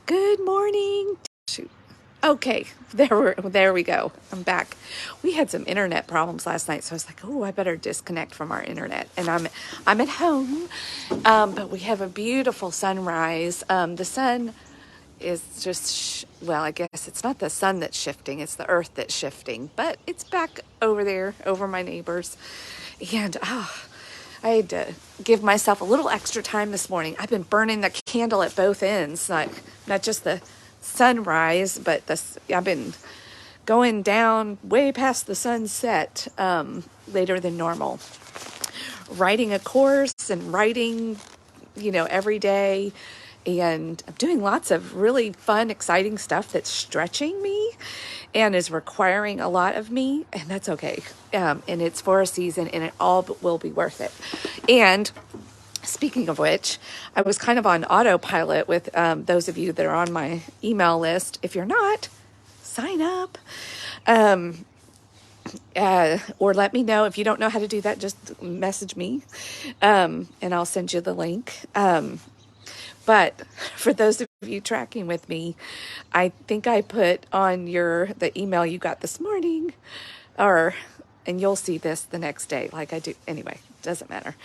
Good morning. Shoot. Okay, there we go. I'm back. We had some internet problems last night, so I was like, "Oh, I better disconnect from our internet." And I'm at home, but we have a beautiful sunrise. The sun is just well, I guess it's not the sun that's shifting; it's the earth that's shifting. But it's back over there, over my neighbors, and I had to give myself a little extra time this morning. I've been burning the candle at both ends, not just the sunrise, but I've been going down way past the sunset later than normal. Writing a course and writing, every day. And I'm doing lots of really fun, exciting stuff that's stretching me and is requiring a lot of me. And that's okay. And it's for a season and it all will be worth it. And speaking of which, I was kind of on autopilot with those of you that are on my email list. If you're not, sign up. Or let me know if you don't know how to do that. Just message me, and I'll send you the link. But for those of you tracking with me, I think I put on the email you got this morning, and you'll see this the next day, like I do. Anyway, doesn't matter.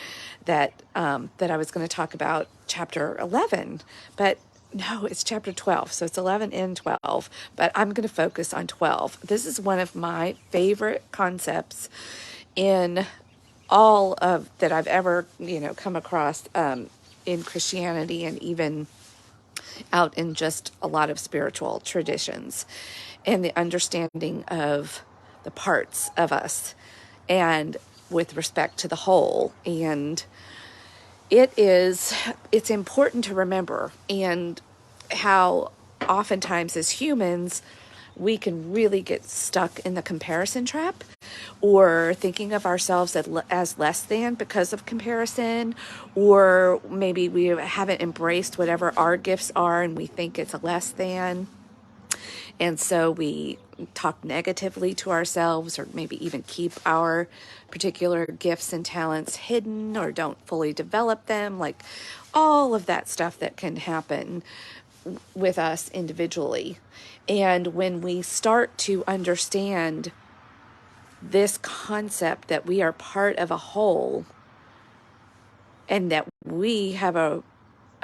That I was going to talk about chapter 11, but no, it's chapter 12. So it's 11 and 12, but I'm going to focus on 12. This is one of my favorite concepts in all of that I've ever, come across in Christianity and even out in just a lot of spiritual traditions, and the understanding of the parts of us and with respect to the whole. And it's important to remember, and how oftentimes as humans we can really get stuck in the comparison trap, or thinking of ourselves as less than because of comparison, or maybe we haven't embraced whatever our gifts are and we think it's a less than. And so we talk negatively to ourselves, or maybe even keep our particular gifts and talents hidden or don't fully develop them, like all of that stuff that can happen with us individually. And when we start to understand this concept that we are part of a whole, and that we have a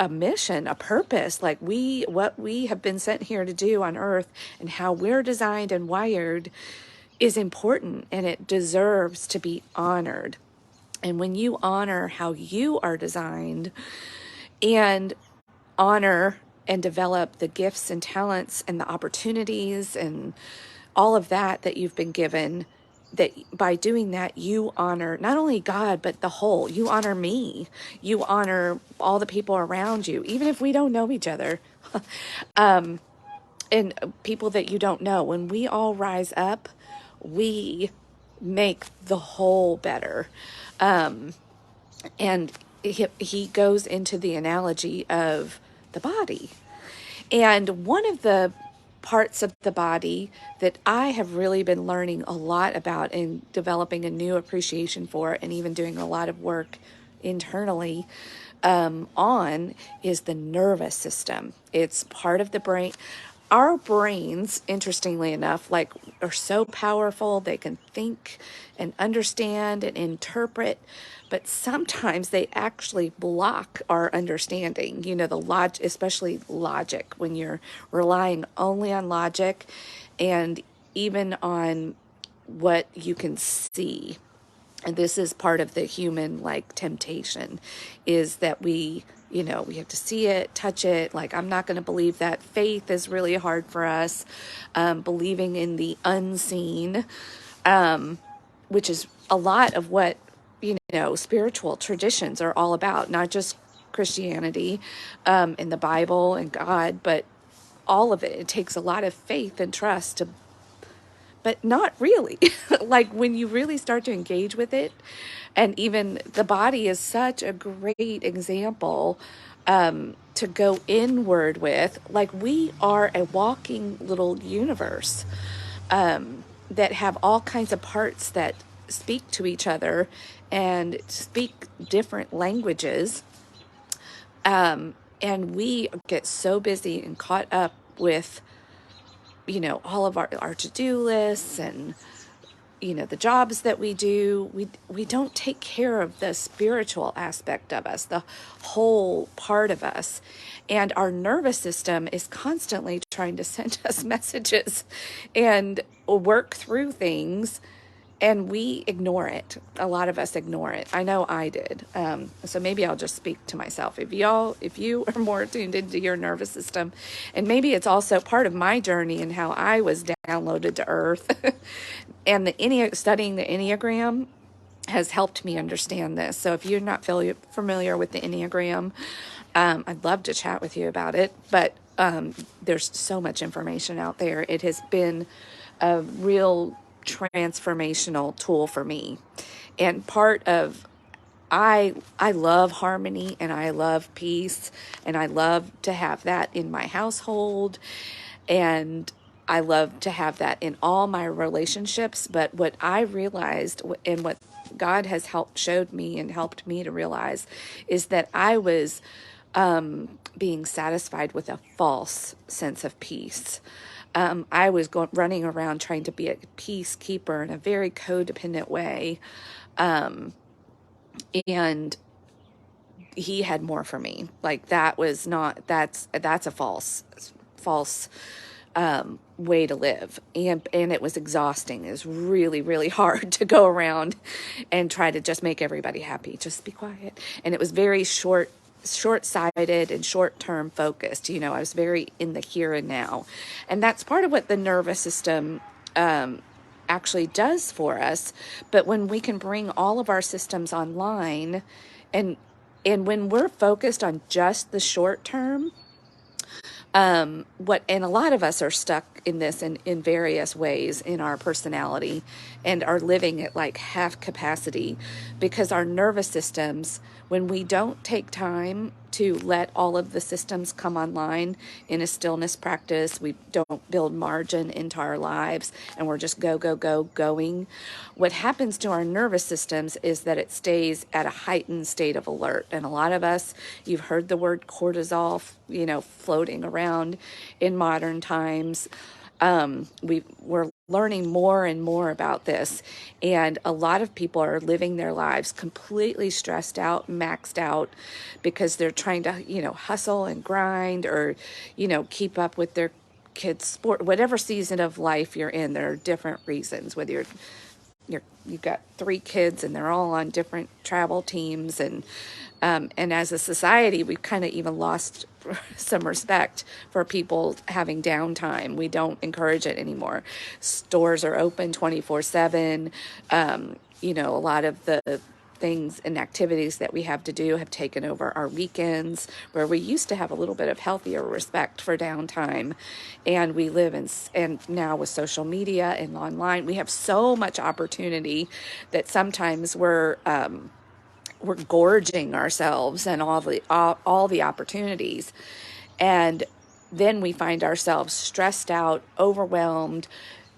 mission, a purpose, like what we have been sent here to do on earth, and how we're designed and wired is important, and it deserves to be honored. And when you honor how you are designed, and honor and develop the gifts and talents and the opportunities and all of that you've been given, that by doing that you honor not only God but the whole. You honor me, you honor all the people around you, even if we don't know each other. And people that you don't know. When we all rise up, we make the whole better. And he goes into the analogy of the body. And one of the parts of the body that I have really been learning a lot about and developing a new appreciation for, and even doing a lot of work internally on, is the nervous system. It's part of the brain. Our brains, interestingly enough, are so powerful. They can think and understand and interpret, but sometimes they actually block our understanding. Especially logic, when you're relying only on logic and even on what you can see. And this is part of the human temptation, is that we have to see it, touch it. Like, I'm not going to believe that. Faith is really hard for us. Believing in the unseen, which is a lot of what, spiritual traditions are all about, not just Christianity, and the Bible and God, but all of it. It takes a lot of faith and trust but not really. Like, when you really start to engage with it, and even the body is such a great example to go inward with. Like, we are a walking little universe that have all kinds of parts that speak to each other and speak different languages. And we get so busy and caught up with, all of our to-do lists and, the jobs that we do. We don't take care of the spiritual aspect of us, the whole part of us. And our nervous system is constantly trying to send us messages and work through things, and we ignore it. A lot of us ignore it. I know I did. So maybe I'll just speak to myself. If you are more tuned into your nervous system, and maybe it's also part of my journey and how I was downloaded to earth, and studying the Enneagram has helped me understand this. So if you're not familiar with the Enneagram, I'd love to chat with you about it. But there's so much information out there. It has been a real transformational tool for me. And part of I love harmony and I love peace and I love to have that in my household, and I love to have that in all my relationships. But what I realized and what God has showed me and helped me to realize is that I was being satisfied with a false sense of peace. I was running around trying to be a peacekeeper in a very codependent way. And he had more for me. Like that's a false way to live. And it was exhausting. It was really, really hard to go around and try to just make everybody happy. Just be quiet. And it was very short-sighted and short-term focused. I was very in the here and now. And that's part of what the nervous system actually does for us. But when we can bring all of our systems online, and when we're focused on just the short term, and a lot of us are stuck in this in various ways in our personality and are living at like half capacity because our nervous systems, when we don't take time to let all of the systems come online in a stillness practice, we don't build margin into our lives, and we're just going. What happens to our nervous systems is that it stays at a heightened state of alert. And a lot of us, you've heard the word cortisol, floating around in modern times. We're learning more and more about this, and a lot of people are living their lives completely stressed out, maxed out, because they're trying to, hustle and grind, or, keep up with their kids' sport, whatever season of life you're in. There are different reasons, whether you've got 3 kids and they're all on different travel teams, and as a society, we've kind of even lost some respect for people having downtime. We don't encourage it anymore. Stores are open 24/7. A lot of the things and activities that we have to do have taken over our weekends, where we used to have a little bit of healthier respect for downtime. And we live and now with social media and online, we have so much opportunity that sometimes we're gorging ourselves and all the opportunities, and then we find ourselves stressed out, overwhelmed,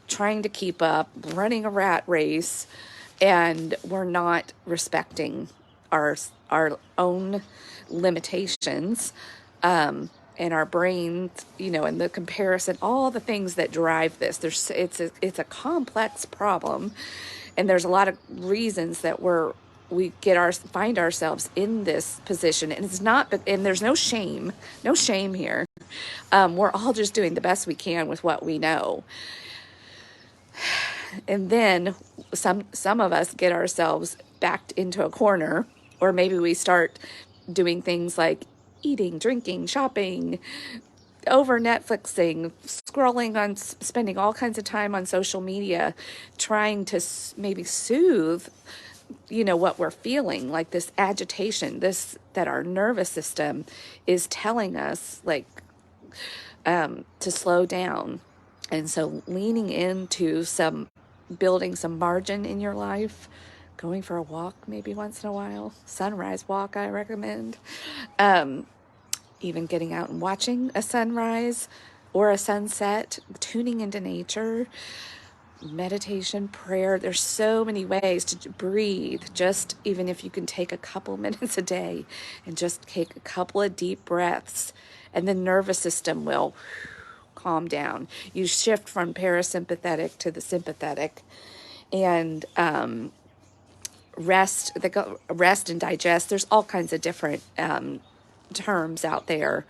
trying to keep up, running a rat race, and we're not respecting our own limitations, and our brains, and the comparison, all the things that drive this. It's a complex problem, and there's a lot of reasons that we find ourselves in this position, and it's not, and there's no shame here. We're all just doing the best we can with what we know. And then some of us get ourselves backed into a corner, or maybe we start doing things like eating, drinking, shopping, over Netflixing, spending all kinds of time on social media, trying to maybe soothe, what we're feeling, like this agitation, that our nervous system is telling us, like, to slow down. And so leaning into building some margin in your life, going for a walk maybe once in a while, sunrise walk I recommend, even getting out and watching a sunrise or a sunset, tuning into nature, meditation, prayer. There's so many ways to breathe. Just even if you can take a couple minutes a day and just take a couple of deep breaths, and the nervous system will calm down. You shift from parasympathetic to the sympathetic, and rest and digest. There's all kinds of different terms out there,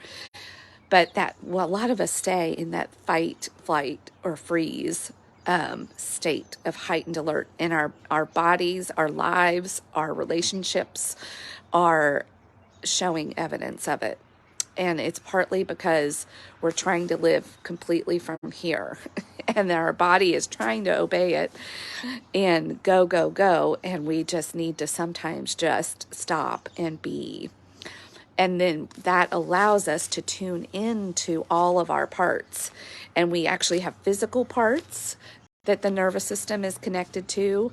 but a lot of us stay in that fight, flight, or freeze state of heightened alert, and our bodies, our lives, our relationships are showing evidence of it. And it's partly because we're trying to live completely from here, and our body is trying to obey it and go, go, go. And we just need to sometimes just stop and be. And then that allows us to tune into all of our parts. And we actually have physical parts that the nervous system is connected to.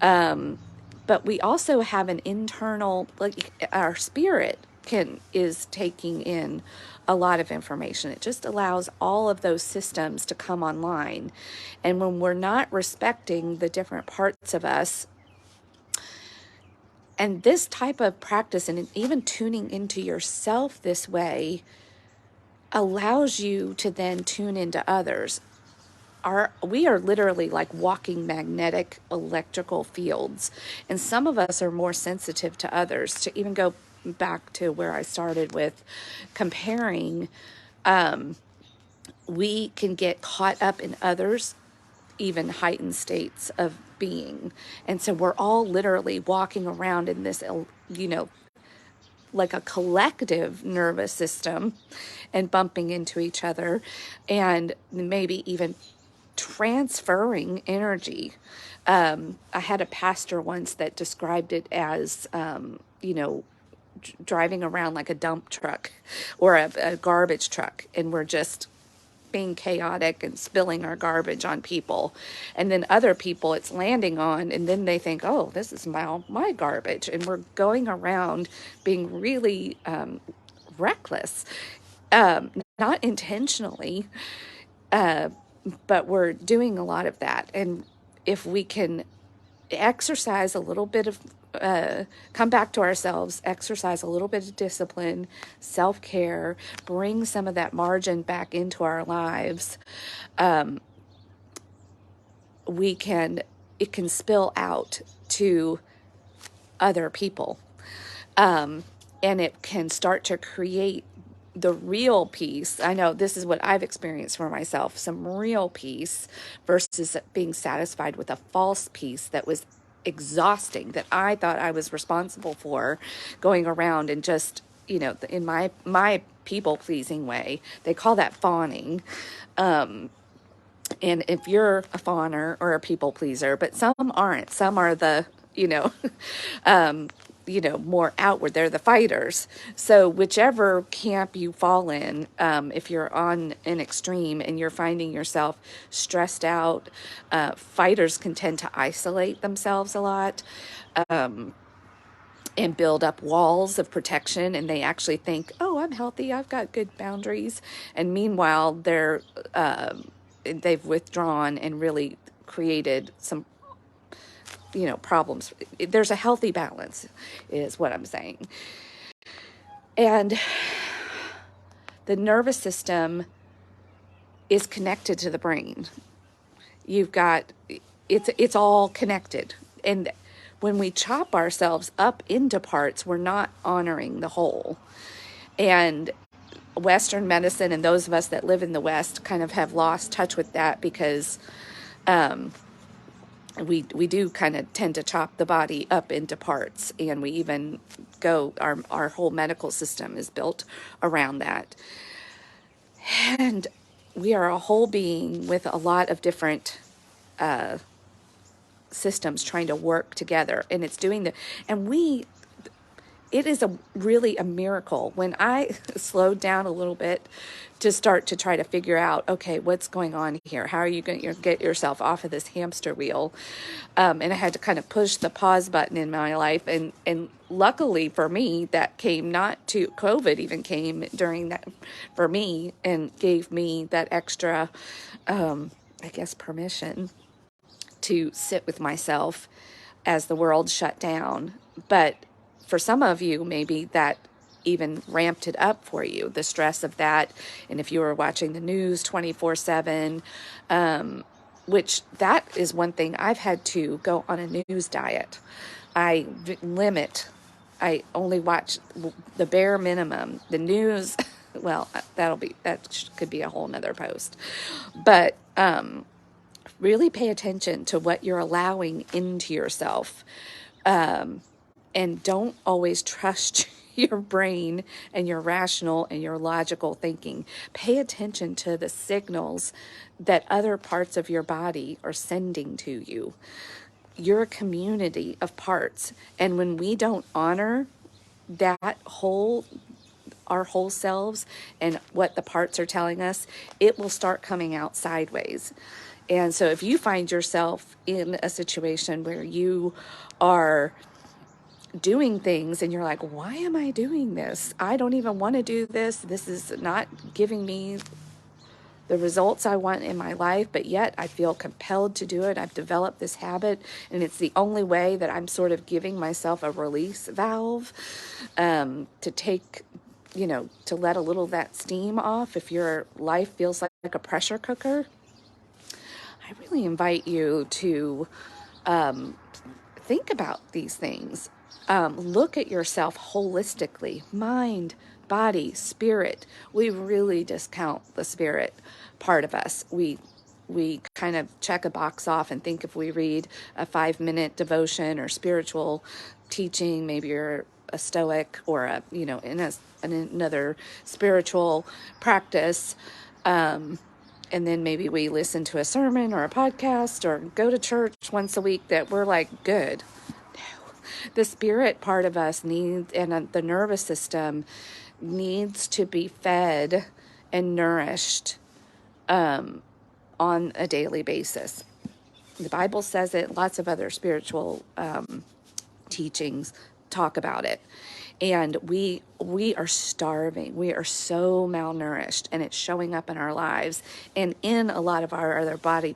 But we also have an internal, like our spirit is taking in a lot of information. It just allows all of those systems to come online. And when we're not respecting the different parts of us, and this type of practice and even tuning into yourself this way allows you to then tune into others. We are literally like walking magnetic electrical fields, and some of us are more sensitive to others. To even go back to where I started with comparing, we can get caught up in others, even heightened states of being. And so we're all literally walking around in this, like a collective nervous system, and bumping into each other, and maybe even transferring energy. I had a pastor once that described it as, driving around like a dump truck or a garbage truck, and we're just being chaotic and spilling our garbage on people. And then other people it's landing on, and then they think, oh, this is my garbage. And we're going around being really reckless, not intentionally, but we're doing a lot of that. And if we can exercise a little bit of, come back to ourselves, exercise a little bit of discipline, self-care, bring some of that margin back into our lives, it can spill out to other people. And it can start to create the real peace. I know this is what I've experienced for myself, some real peace versus being satisfied with a false peace that was exhausting, that I thought I was responsible for, going around and just, in my people pleasing way. They call that fawning. And if you're a fawner or a people pleaser, but some aren't. Some are the, more outward. They're the fighters. So whichever camp you fall in, if you're on an extreme and you're finding yourself stressed out, fighters can tend to isolate themselves a lot, and build up walls of protection. And they actually think, oh, I'm healthy, I've got good boundaries. And meanwhile, they've withdrawn and really created some problems. There's a healthy balance, is what I'm saying. And the nervous system is connected to the brain. It's all connected. And when we chop ourselves up into parts, we're not honoring the whole. And Western medicine and those of us that live in the West kind of have lost touch with that, because we do kind of tend to chop the body up into parts, and we even our whole medical system is built around that. And we are a whole being with a lot of different systems trying to work together, and it's doing it is really a miracle when I slowed down a little bit to start to try to figure out, okay, what's going on here? How are you going to get yourself off of this hamster wheel? And I had to kind of push the pause button in my life. And luckily for me, that came COVID even came during that for me and gave me that extra, permission to sit with myself as the world shut down. But for some of you, maybe that even ramped it up for you, the stress of that. And if you were watching the news 24/7, which that is one thing I've had to go on a news diet. I limit, I only watch the bare minimum. The news, well, that could be a whole nother post. But really pay attention to what you're allowing into yourself. And don't always trust your brain and your rational and your logical thinking. Pay attention to the signals that other parts of your body are sending to you. You're a community of parts. And when we don't honor that our whole selves and what the parts are telling us, it will start coming out sideways. And so if you find yourself in a situation where you are doing things and you're like, why am I doing this? I don't even want to do this. This is not giving me the results I want in my life, but yet I feel compelled to do it. I've developed this habit, and it's the only way that I'm sort of giving myself a release valve to take, to let a little of that steam off. If your life feels like a pressure cooker, I really invite you to think about these things. Look at yourself holistically, mind, body, spirit. We really discount the spirit part of us. We kind of check a box off and think if we read a 5-minute devotion or spiritual teaching, maybe you're a stoic or in another spiritual practice, and then maybe we listen to a sermon or a podcast or go to church once a week, that we're like, good. No. The spirit part of us needs, and the nervous system needs to be fed and nourished on a daily basis. The Bible says it. Lots of other spiritual teachings talk about it. And we are starving. We are so malnourished, and it's showing up in our lives and in a lot of our other body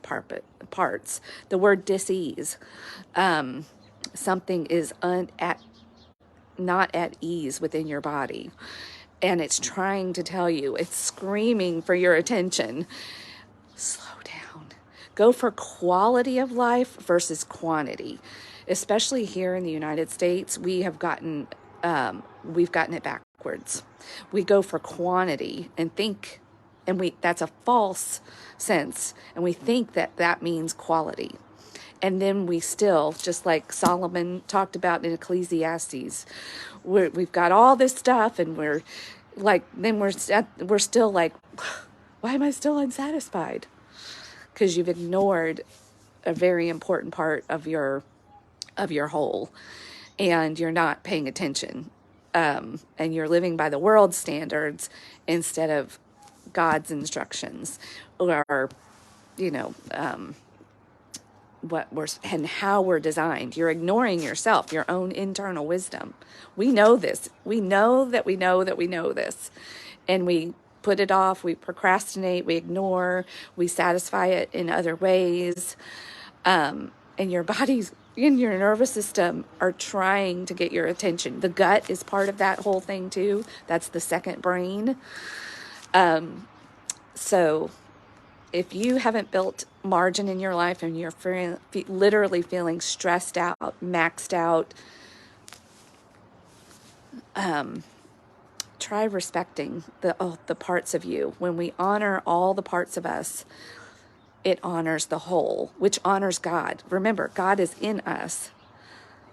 parts. The word dis-ease, something is not at ease within your body, and it's trying to tell you, it's screaming for your attention. Slow down. Go for quality of life versus quantity. Especially here in the United States, we've gotten it backwards. We go for quantity and that's a false sense, and we think that means quality. And then we still, just like Solomon talked about in Ecclesiastes, we've got all this stuff, and we're still like, why am I still unsatisfied? Because you've ignored a very important part of your whole, and you're not paying attention, and you're living by the world's standards instead of God's instructions, or and how we're designed. You're ignoring yourself, your own internal wisdom. We know this. We know that we know that we know this, and we put it off. We procrastinate. We ignore. We satisfy it in other ways. And your body's and your nervous system are trying to get your attention. The gut is part of that whole thing too. That's the second brain. So if you haven't built margin in your life and you're literally feeling stressed out, maxed out, try respecting the parts of you. When we honor all the parts of us, it honors the whole, which honors God. Remember, God is in us.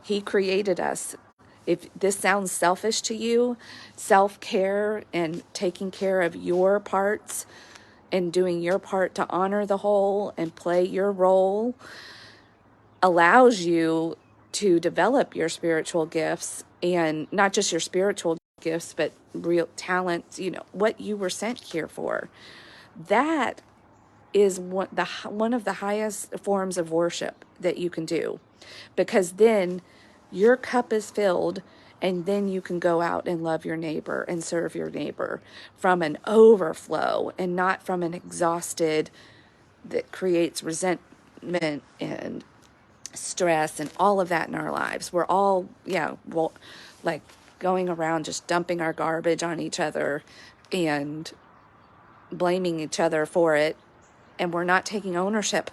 He created us. If this sounds selfish to you, self-care and taking care of your parts and doing your part to honor the whole and play your role allows you to develop your spiritual gifts, and not just your spiritual gifts, but real talents, what you were sent here for. That is one of the highest forms of worship that you can do, because then your cup is filled, and then you can go out and love your neighbor and serve your neighbor from an overflow and not from an exhausted that creates resentment and stress and all of that in our lives. We're all, well, like going around just dumping our garbage on each other and blaming each other for it. And we're not taking ownership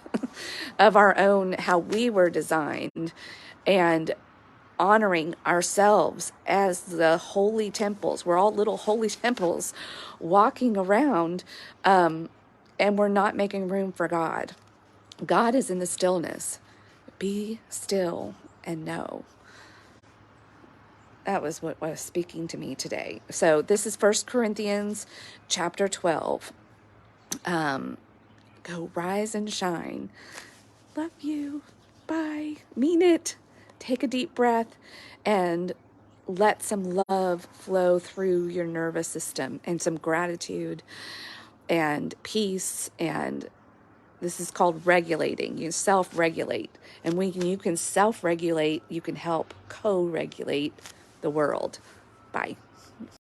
of our own, how we were designed, and honoring ourselves as the holy temples. We're all little holy temples walking around, and we're not making room for God. God is in the stillness. Be still and know. That was what was speaking to me today. So this is 1 Corinthians chapter 12. Go rise and shine. Love you. Bye. Mean it. Take a deep breath and let some love flow through your nervous system, and some gratitude and peace. And this is called regulating. You self-regulate. And when you can self-regulate, you can help co-regulate the world. Bye.